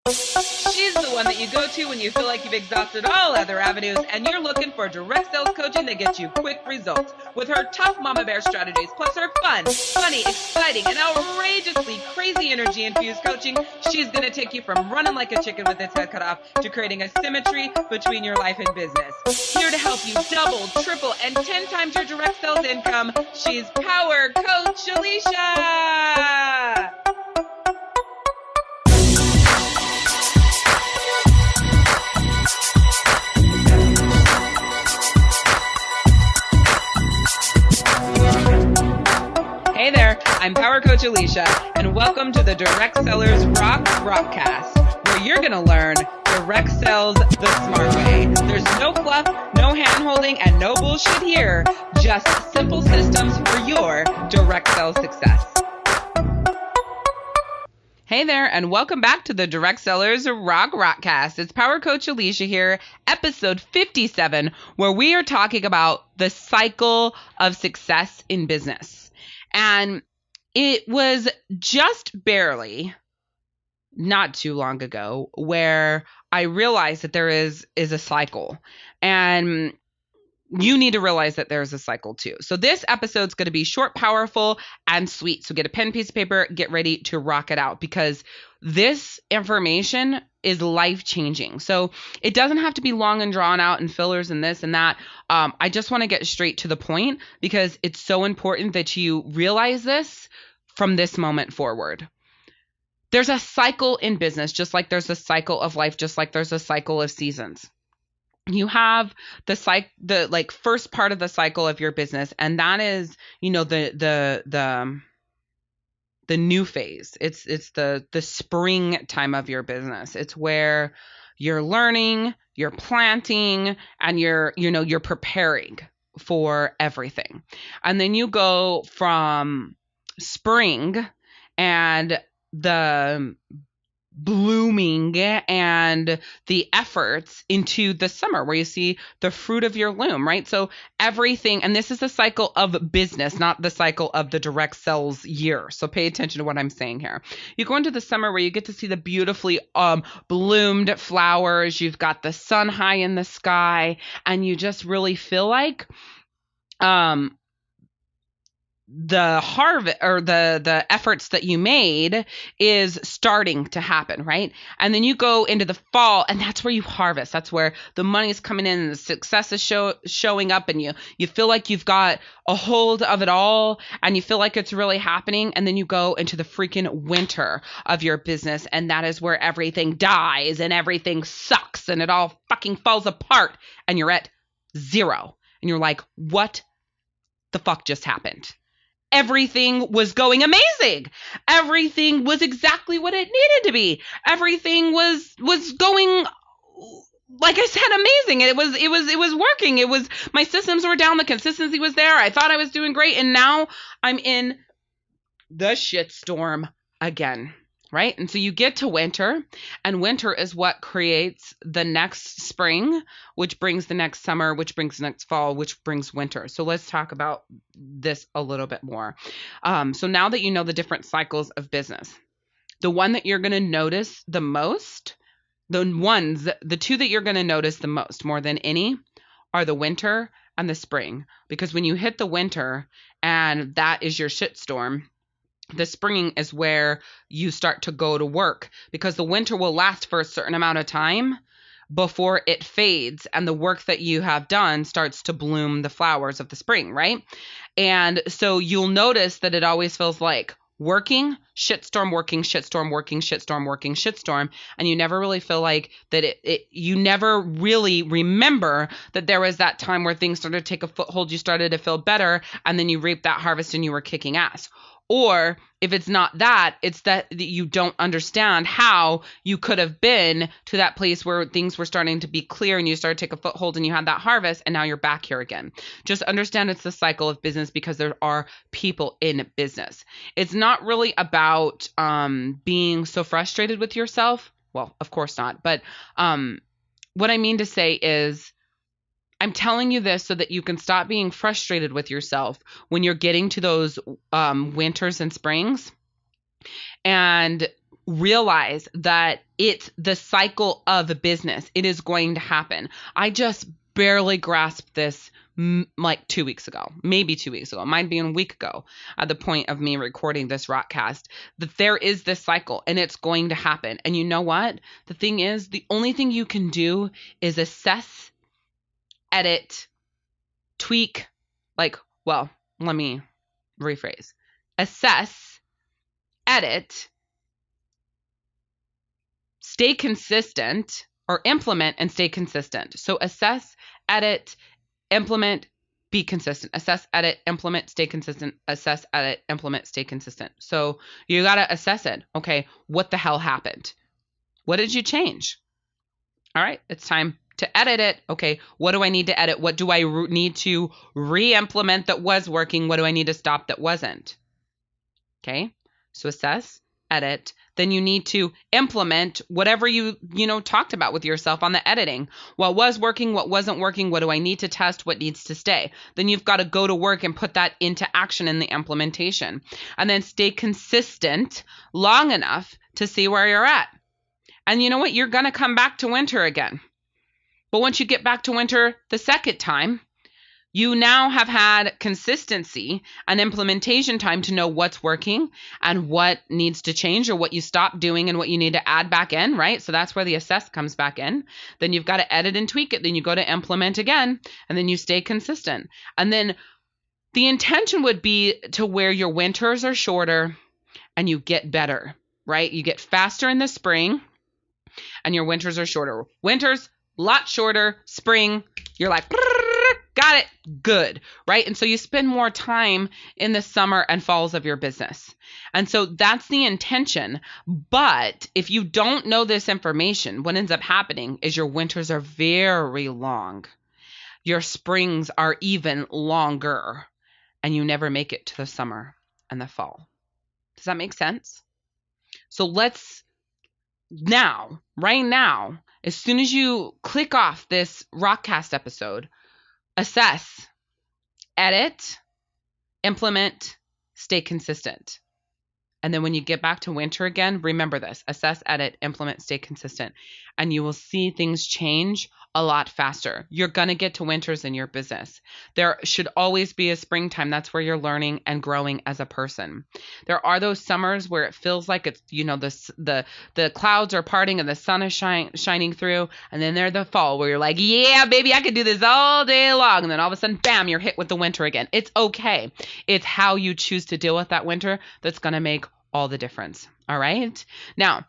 She's the one that you go to when you feel like you've exhausted all other avenues and you're looking for direct sales coaching that gets you quick results. With her tough mama bear strategies, plus her fun, funny, exciting, and outrageously crazy energy infused coaching, she's going to take you from running like a chicken with its head cut off to creating a symmetry between your life and business. Here to help you double, triple, and 10 times your direct sales income, she's Power Coach Alishia! Hey there, I'm Power Coach Alishia, and welcome to the Direct Sellers Rockcast, where you're going to learn direct sales the smart way. There's no fluff, no hand-holding, and no bullshit here, just simple systems for your direct sales success. Hey there, and welcome back to the Direct Sellers Rockcast. It's Power Coach Alishia here, episode 57, where we are talking about the cycle of success in business. And it was just barely, not too long ago, where I realized that there is a cycle. And you need to realize that there's a cycle too. So this episode's going to be short, powerful, and sweet. So get a pen, piece of paper, get ready to rock it out, because this information is life-changing. So it doesn't have to be long and drawn out and fillers and this and that. I just want to get straight to the point because it's so important that you realize this from this moment forward. There's a cycle in business, just like there's a cycle of life, just like there's a cycle of seasons. You have the first part of the cycle of your business, and that is, the new phase. It's the spring time of your business. It's where you're learning, you're planting, and you're preparing for everything. And then you go from spring and the blooming and the efforts into the summer, where you see the fruit of your loom, right? So everything, and this is the cycle of business, not the cycle of the direct sales year. So pay attention to what I'm saying here. You go into the summer where you get to see the beautifully bloomed flowers. You've got the sun high in the sky, and you just really feel like the harvest or the efforts that you made is starting to happen, right? And then you go into the fall, and that's where you harvest. That's where the money is coming in and the success is showing up, and you feel like you've got a hold of it all, and you feel like it's really happening. And then you go into the freaking winter of your business, and that is where everything dies and everything sucks and it all fucking falls apart, and you're at zero. And you're like, what the fuck just happened? Everything was going amazing. Everything was exactly what it needed to be. Everything was going, like I said, amazing. It was working. It was, my systems were down. The consistency was there. I thought I was doing great. And now I'm in the shitstorm again. Right? And so you get to winter, and winter is what creates the next spring, which brings the next summer, which brings the next fall, which brings winter. So let's talk about this a little bit more. So now that you know the different cycles of business, the one that you're going to notice the most, the two that you're going to notice the most more than any are the winter and the spring. Because when you hit the winter and that is your shitstorm, the spring is where you start to go to work, because the winter will last for a certain amount of time before it fades and the work that you have done starts to bloom the flowers of the spring, right? And so you'll notice that it always feels like working, shitstorm, working, shitstorm, working, shitstorm, working, shitstorm. And you never really feel like that you never really remember that there was that time where things started to take a foothold, you started to feel better, and then you reaped that harvest and you were kicking ass. Or if it's not that, it's that you don't understand how you could have been to that place where things were starting to be clear and you started to take a foothold and you had that harvest, and now you're back here again. Just understand it's the cycle of business, because there are people in business. It's not really about being so frustrated with yourself. Well, of course not. But what I mean to say is, I'm telling you this so that you can stop being frustrated with yourself when you're getting to those winters and springs. And realize that it's the cycle of a business. It is going to happen. I just barely grasped this like 2 weeks ago, maybe 2 weeks ago, might be a week ago at the point of me recording this rockcast, that there is this cycle and it's going to happen. And you know what? The thing is, the only thing you can do is assess, edit, tweak, let me rephrase. Assess, edit, stay consistent, or implement and stay consistent. So assess, edit, implement, be consistent. Assess, edit, implement, stay consistent. Assess, edit, implement, stay consistent. So you got to assess it. Okay, what the hell happened? What did you change? All right, it's time to edit it. Okay, what do I need to edit? What do I need to re-implement that was working? What do I need to stop that wasn't? Okay, so assess, edit. Then you need to implement whatever you talked about with yourself on the editing. What was working, what wasn't working, what do I need to test, what needs to stay? Then you've got to go to work and put that into action in the implementation. And then stay consistent long enough to see where you're at. And you know what? You're going to come back to winter again. But once you get back to winter the second time, you now have had consistency and implementation time to know what's working and what needs to change, or what you stop doing and what you need to add back in, right? So that's where the assess comes back in. Then you've got to edit and tweak it. Then you go to implement again, and then you stay consistent. And then the intention would be to where your winters are shorter and you get better, right? You get faster in the spring and your winters are shorter. Winters, a lot shorter. Spring, you're like, got it, good, right? And so you spend more time in the summer and falls of your business. And so that's the intention. But if you don't know this information, what ends up happening is your winters are very long. Your springs are even longer, and you never make it to the summer and the fall. Does that make sense? So let's now, right now, as soon as you click off this Rockcast episode, assess, edit, implement, stay consistent. And then when you get back to winter again, remember this: assess, edit, implement, stay consistent. And you will see things change a lot faster. You're going to get to winters in your business. There should always be a springtime. That's where you're learning and growing as a person. There are those summers where it feels like it's, the clouds are parting and the sun is shining through. And then there's the fall where you're like, yeah, baby, I could do this all day long. And then all of a sudden, bam, you're hit with the winter again. It's okay. It's how you choose to deal with that winter that's going to make all the difference. All right. Now,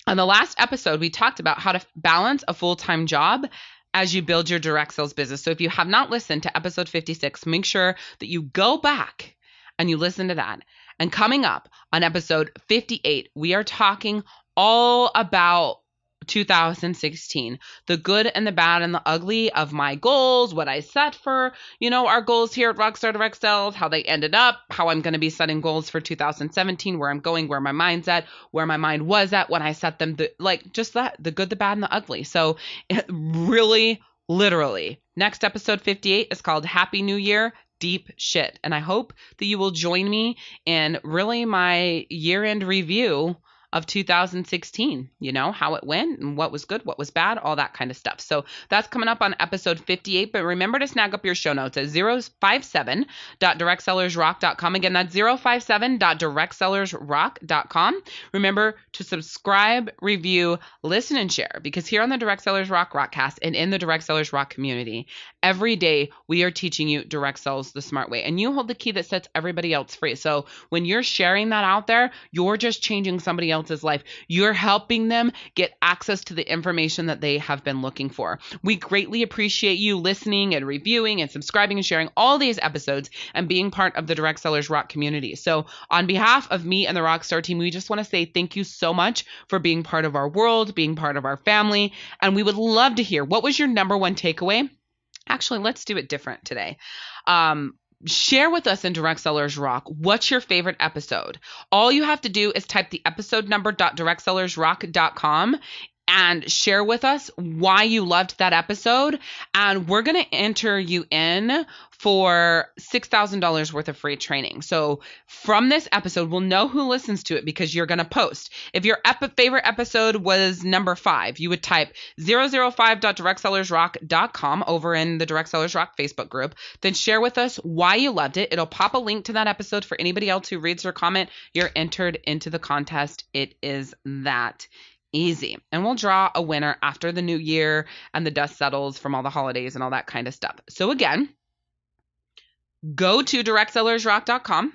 on the last episode, we talked about how to balance a full-time job as you build your direct sales business. So if you have not listened to episode 56, make sure that you go back and you listen to that. And coming up on episode 58, we are talking all about 2016, the good and the bad and the ugly of my goals, what I set for, our goals here at Rockstar Direct Sales, how they ended up, how I'm going to be setting goals for 2017, where I'm going, where my mind's at, where my mind was at when I set them, the good, the bad, and the ugly. So really, literally, next episode 58 is called Happy New Year, Deep Shit. And I hope that you will join me in really my year-end review of 2016, how it went and what was good, what was bad, all that kind of stuff. So that's coming up on episode 58. But remember to snag up your show notes at 057.directsellersrock.com. Again, that's 057.directsellersrock.com. Remember to subscribe, review, listen, and share, because here on the Direct Sellers Rock Rockcast and in the Direct Sellers Rock community, every day we are teaching you direct sales the smart way. And you hold the key that sets everybody else free. So when you're sharing that out there, you're just changing somebody else's life. You're helping them get access to the information that they have been looking for. We greatly appreciate you listening and reviewing and subscribing and sharing all these episodes and being part of the Direct Sellers Rock community. So on behalf of me and the Rockstar team, we just want to say thank you so much for being part of our world, being part of our family. And we would love to hear, what was your number one takeaway? Actually, let's do it different today. Share with us in Direct Sellers Rock, what's your favorite episode? All you have to do is type the episode number .directsellersrock.com and share with us why you loved that episode. And we're going to enter you in for $6,000 worth of free training. So from this episode, we'll know who listens to it because you're going to post. If your favorite episode was number 5, you would type 005.directsellersrock.com over in the Direct Sellers Rock Facebook group. Then share with us why you loved it. It'll pop a link to that episode for anybody else who reads or comment. You're entered into the contest. It is that easy. And we'll draw a winner after the new year and the dust settles from all the holidays and all that kind of stuff. So again, go to directsellersrock.com.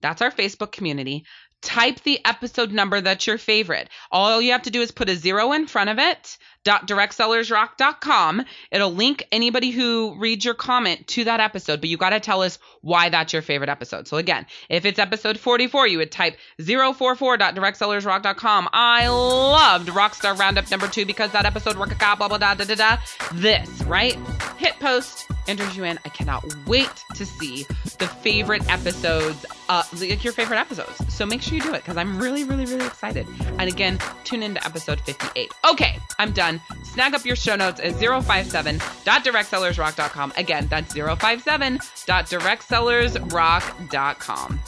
That's our Facebook community. Type the episode number that's your favorite. All you have to do is put a 0 in front of it, .directsellersrock.com. It'll link anybody who reads your comment to that episode, but you got to tell us why that's your favorite episode. So again, if it's episode 44, you would type 044.directsellersrock.com. I loved Rockstar Roundup number 2 because that episode worked out, blah, blah, da, da, da, da. This, right? Hit post, enters you in. I cannot wait to see the favorite episodes, like your favorite episodes. So make sure you do it because I'm really, really, really excited. And again, tune into episode 58. Okay, I'm done. Snag up your show notes at 057.directsellersrock.com. Again, that's 057.directsellersrock.com.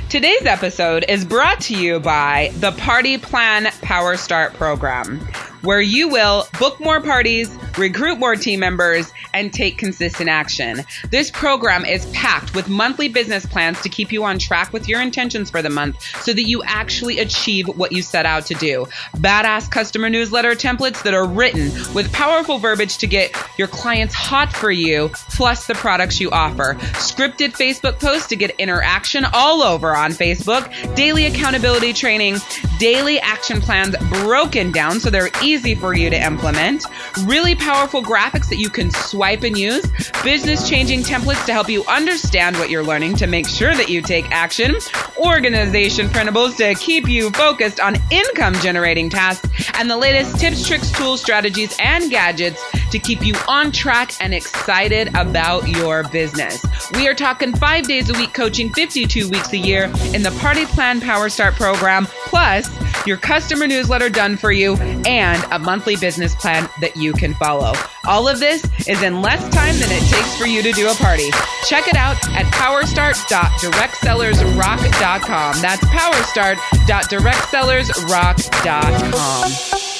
Today's episode is brought to you by the Party Plan Power Start program, where you will book more parties, recruit more team members, and take consistent action. This program is packed with monthly business plans to keep you on track with your intentions for the month so that you actually achieve what you set out to do. Badass customer newsletter templates that are written with powerful verbiage to get your clients hot for you, plus the products you offer. Scripted Facebook posts to get interaction all over on Facebook. Daily accountability training. Daily action plans broken down so they're easy for you to implement. Really powerful graphics that you can swipe and use. Business-changing templates to help you understand what you're learning to make sure that you take action. Organization printables to keep you focused on income-generating tasks. And the latest tips, tricks, tools, strategies, and gadgets to keep you on track and excited about your business. We are talking 5 days a week coaching, 52 weeks a year in the Party Plan Power Start program, plus your customer newsletter done for you and a monthly business plan that you can follow. All of this is in less time than it takes for you to do a party. Check it out at powerstart.directsellersrock.com. That's powerstart.directsellersrock.com.